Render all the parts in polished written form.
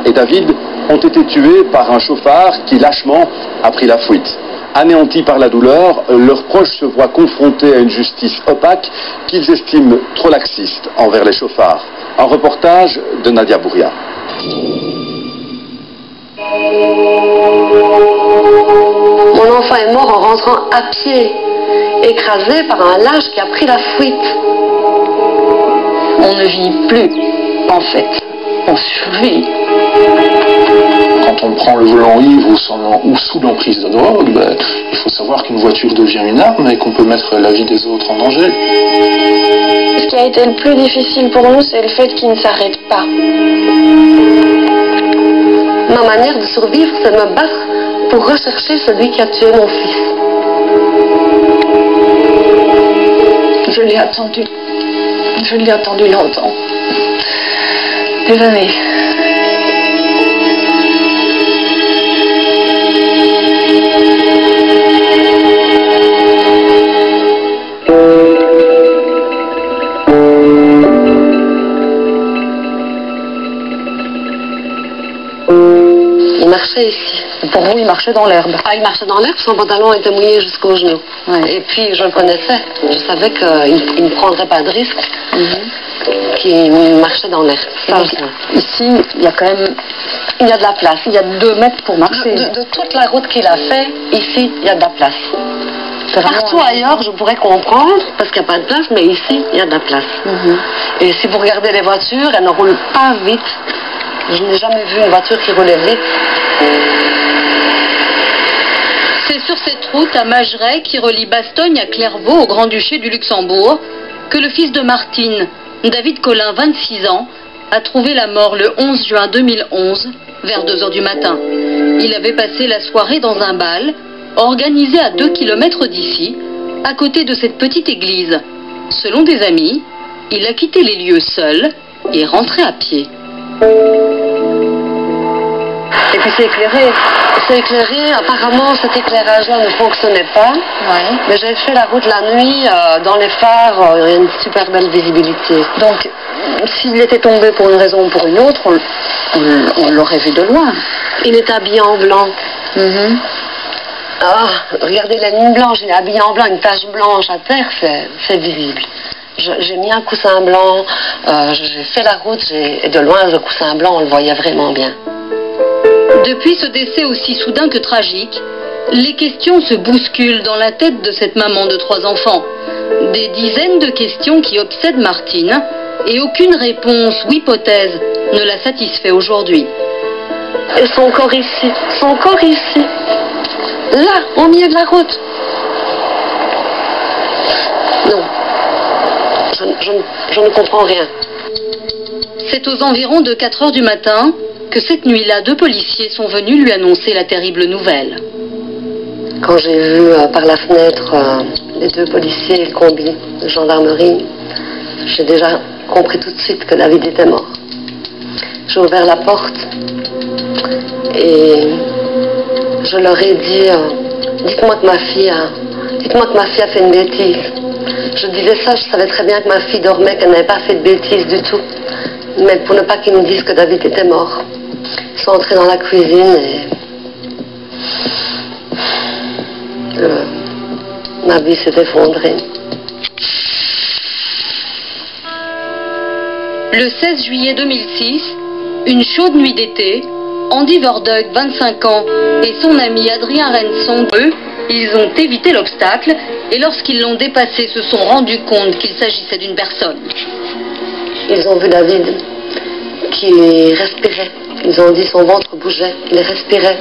Et David ont été tués par un chauffard qui lâchement a pris la fuite. Anéantis par la douleur, leurs proches se voient confrontés à une justice opaque qu'ils estiment trop laxiste envers les chauffards. Un reportage de Nadia Bouria. Mon enfant est mort en rentrant à pied, écrasé par un lâche qui a pris la fuite. On ne vit plus, en fait. On survit. Quand on prend le volant ivre ou sous l'emprise de drogue, il faut savoir qu'une voiture devient une arme et qu'on peut mettre la vie des autres en danger. Ce qui a été le plus difficile pour nous, c'est le fait qu'il ne s'arrête pas. Ma manière de survivre, c'est de me battre pour rechercher celui qui a tué mon fils. Je l'ai attendu. Je l'ai attendu longtemps. Des années. Il marchait ici. Pour vous, il marchait dans l'herbe. Ah, il marchait dans l'herbe, son pantalon était mouillé jusqu'aux genoux. Ouais. Et puis, je le connaissais. Je savais qu'il ne prendrait pas de risque, qu'il marchait dans l'herbe. Ici, il y a quand même... Il y a de la place. Il y a 2 mètres pour marcher. De toute la route qu'il a fait, ici, il y a de la place. Partout ailleurs, je pourrais comprendre, parce qu'il n'y a pas de place, mais ici, il y a de la place. Et si vous regardez les voitures, elles ne roulent pas vite. Je n'ai jamais vu une voiture qui roulait vite. C'est sur cette route à Magerais, qui relie Bastogne à Clairvaux au Grand-Duché du Luxembourg, que le fils de Martine, David Collin, 26 ans, a trouvé la mort le 11 juin 2011, vers 2 h du matin. Il avait passé la soirée dans un bal, organisé à 2 km d'ici, à côté de cette petite église. Selon des amis, il a quitté les lieux seul et rentré à pied. Et puis c'est éclairé. C'est éclairé. Apparemment, cet éclairage-là ne fonctionnait pas. Ouais. Mais j'ai fait la route la nuit. Dans les phares, il y a une super belle visibilité. Donc, s'il était tombé pour une raison ou pour une autre, on l'aurait vu de loin. Il est habillé en blanc. Ah, regardez la ligne blanche. Il est habillé en blanc. Une tache blanche à terre, c'est visible. J'ai mis un coussin blanc. J'ai fait la route. Et de loin, le coussin blanc, on le voyait vraiment bien. Depuis ce décès aussi soudain que tragique, les questions se bousculent dans la tête de cette maman de 3 enfants. Des dizaines de questions qui obsèdent Martine et aucune réponse ou hypothèse ne la satisfait aujourd'hui. Et son corps ici, là, au milieu de la route. Non, je ne comprends rien. C'est aux environs de 4 h du matin que cette nuit-là, 2 policiers sont venus lui annoncer la terrible nouvelle. Quand j'ai vu par la fenêtre les 2 policiers et le combi de gendarmerie, j'ai déjà compris tout de suite que David était mort. J'ai ouvert la porte et je leur ai dit dites-moi que ma fille a fait une bêtise. Je disais ça, je savais très bien que ma fille dormait, qu'elle n'avait pas fait de bêtises du tout. Mais pour ne pas qu'ils nous disent que David était mort. Ils sont entrés dans la cuisine et ma vie s'est effondrée. Le 16 juillet 2006, une chaude nuit d'été, Andy Verdug, 25 ans, et son ami Adrien Renson, eux, ils ont évité l'obstacle et lorsqu'ils l'ont dépassé, se sont rendus compte qu'il s'agissait d'une personne. Ils ont vu David qui respirait. Ils ont dit son ventre bougeait, il respirait.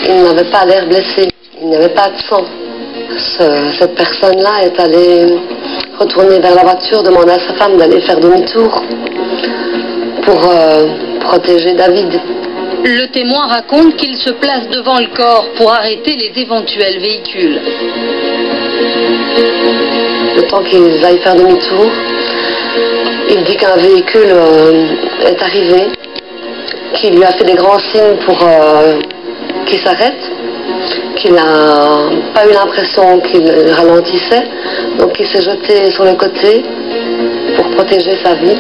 Il n'avait pas l'air blessé, il n'avait pas de sang. Cette personne-là est allée retourner vers la voiture, demander à sa femme d'aller faire demi-tour pour protéger David. Le témoin raconte qu'il se place devant le corps pour arrêter les éventuels véhicules. Le temps qu'ils aillent faire demi-tour, il dit qu'un véhicule est arrivé, qu'il lui a fait des grands signes pour qu'il s'arrête, qu'il n'a pas eu l'impression qu'il ralentissait, donc il s'est jeté sur le côté pour protéger sa vie,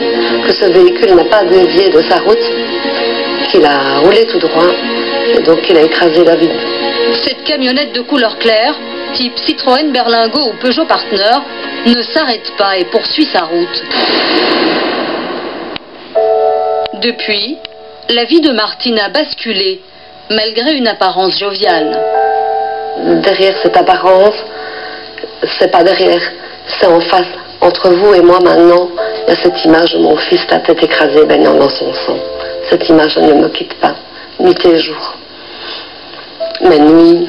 que ce véhicule n'a pas dévié de sa route, qu'il a roulé tout droit et donc il a écrasé David. Cette camionnette de couleur claire, type Citroën Berlingo ou Peugeot Partner, ne s'arrête pas et poursuit sa route. Depuis, la vie de Martine a basculé, malgré une apparence joviale. Derrière cette apparence, c'est pas derrière, c'est en face. Entre vous et moi maintenant, il y a cette image de mon fils, la tête écrasée, baignant dans son sang. Cette image, elle ne me quitte pas, nuit et jour. Mes nuits,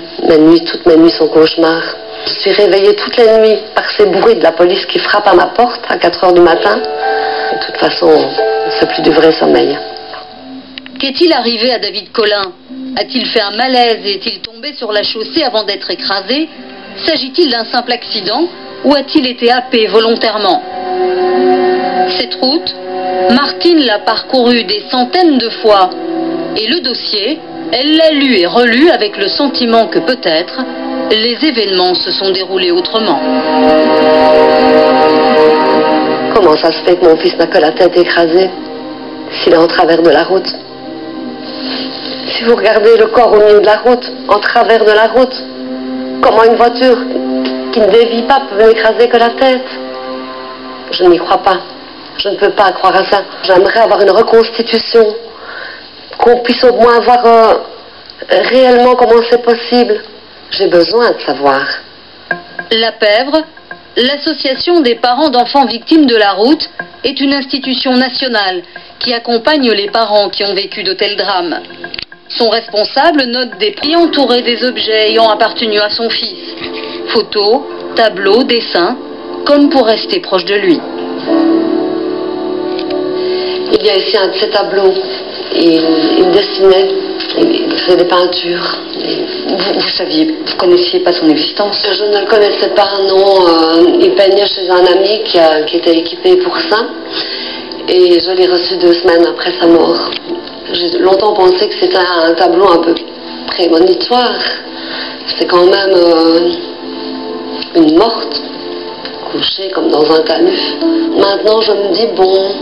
toutes mes nuits sont cauchemars. Je suis réveillée toutes les nuits par ces bruits de la police qui frappent à ma porte à 4 heures du matin. De toute façon, c'est plus du vrai sommeil. Qu'est-il arrivé à David Collin? A-t-il fait un malaise et est-il tombé sur la chaussée avant d'être écrasé? S'agit-il d'un simple accident ou a-t-il été happé volontairement? Cette route, Martine l'a parcourue des centaines de fois et le dossier, elle l'a lu et relu avec le sentiment que peut-être les événements se sont déroulés autrement. Comment ça se fait que mon fils n'a que la tête écrasée s'il est en travers de la route? Si vous regardez le corps au milieu de la route, en travers de la route, comment une voiture qui ne dévie pas peut m'écraser que la tête? Je n'y crois pas. Je ne peux pas croire à ça. J'aimerais avoir une reconstitution, qu'on puisse au moins voir réellement comment c'est possible. J'ai besoin de savoir. La Pèvre, l'association des parents d'enfants victimes de la route, est une institution nationale qui accompagne les parents qui ont vécu de tels drames. Son responsable note des prix entourés des objets ayant appartenu à son fils. Photos, tableaux, dessins, comme pour rester proche de lui. Il y a ici un de ces tableaux. Il dessinait, il faisait des peintures. Vous connaissiez pas son existence? Je ne le connaissais pas, non. Il peignait chez un ami qui était équipé pour ça. Et je l'ai reçu 2 semaines après sa mort. J'ai longtemps pensé que c'était un tableau un peu prémonitoire. C'est quand même une morte, couchée comme dans un talus. Maintenant, je me dis, bon,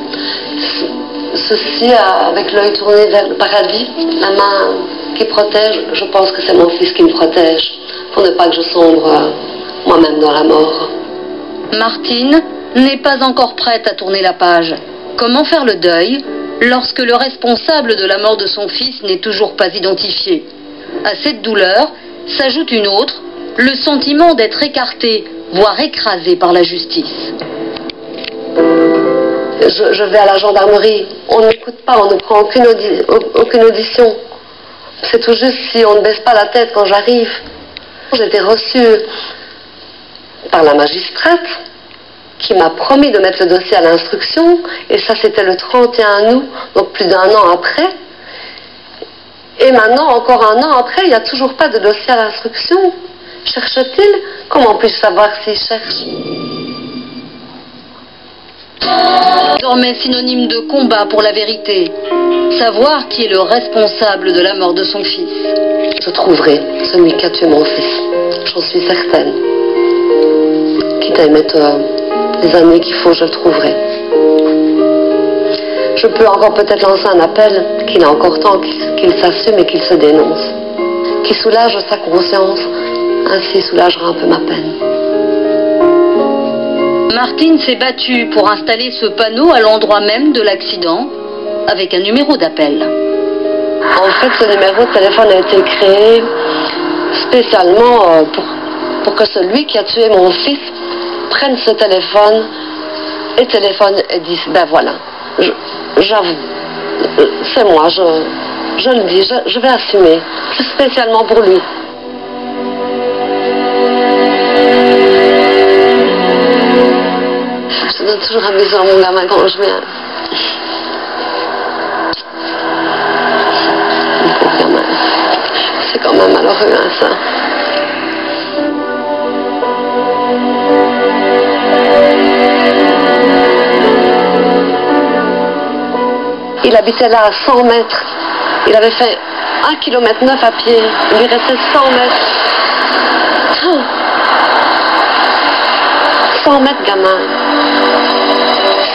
ceci, avec l'œil tourné vers le paradis, la main qui protège, je pense que c'est mon fils qui me protège, pour ne pas que je sombre moi-même dans la mort. Martine n'est pas encore prête à tourner la page. Comment faire le deuil lorsque le responsable de la mort de son fils n'est toujours pas identifié? À cette douleur s'ajoute une autre, le sentiment d'être écarté, voire écrasé par la justice. Je vais à la gendarmerie, on n'écoute pas, on ne prend aucune audition. C'est tout juste si on ne baisse pas la tête quand j'arrive. J'ai été reçue par la magistrate qui m'a promis de mettre le dossier à l'instruction, et ça c'était le 31 août, donc plus d'1 an après. Et maintenant, encore 1 an après, il n'y a toujours pas de dossier à l'instruction. Cherche-t-il? Comment puis-je savoir s'il cherche? Désormais synonyme de combat pour la vérité. Savoir qui est le responsable de la mort de son fils. Je trouverai celui qui a tué mon fils. J'en suis certaine. Quitte à y mettre les années qu'il faut, je le trouverai. Je peux encore peut-être lancer un appel qu'il a encore temps qu'il s'assume et qu'il se dénonce. Qui soulage sa conscience. Ainsi soulagera un peu ma peine. Martine s'est battue pour installer ce panneau à l'endroit même de l'accident, avec un numéro d'appel. En fait, ce numéro de téléphone a été créé spécialement pour que celui qui a tué mon fils prenne ce téléphone et dise, ben voilà, j'avoue, c'est moi, je le dis, je vais assumer. C'est spécialement pour lui. Je donne toujours un bisou à mon gamin quand je viens. Mon pauvre gamin. C'est quand même malheureux, hein, ça. Il habitait là à 100 mètres. Il avait fait 1,9 km à pied. Il lui restait 100 mètres. 100 mètres, gamin.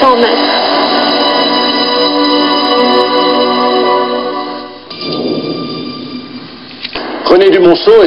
100 mètres. René Dumonceau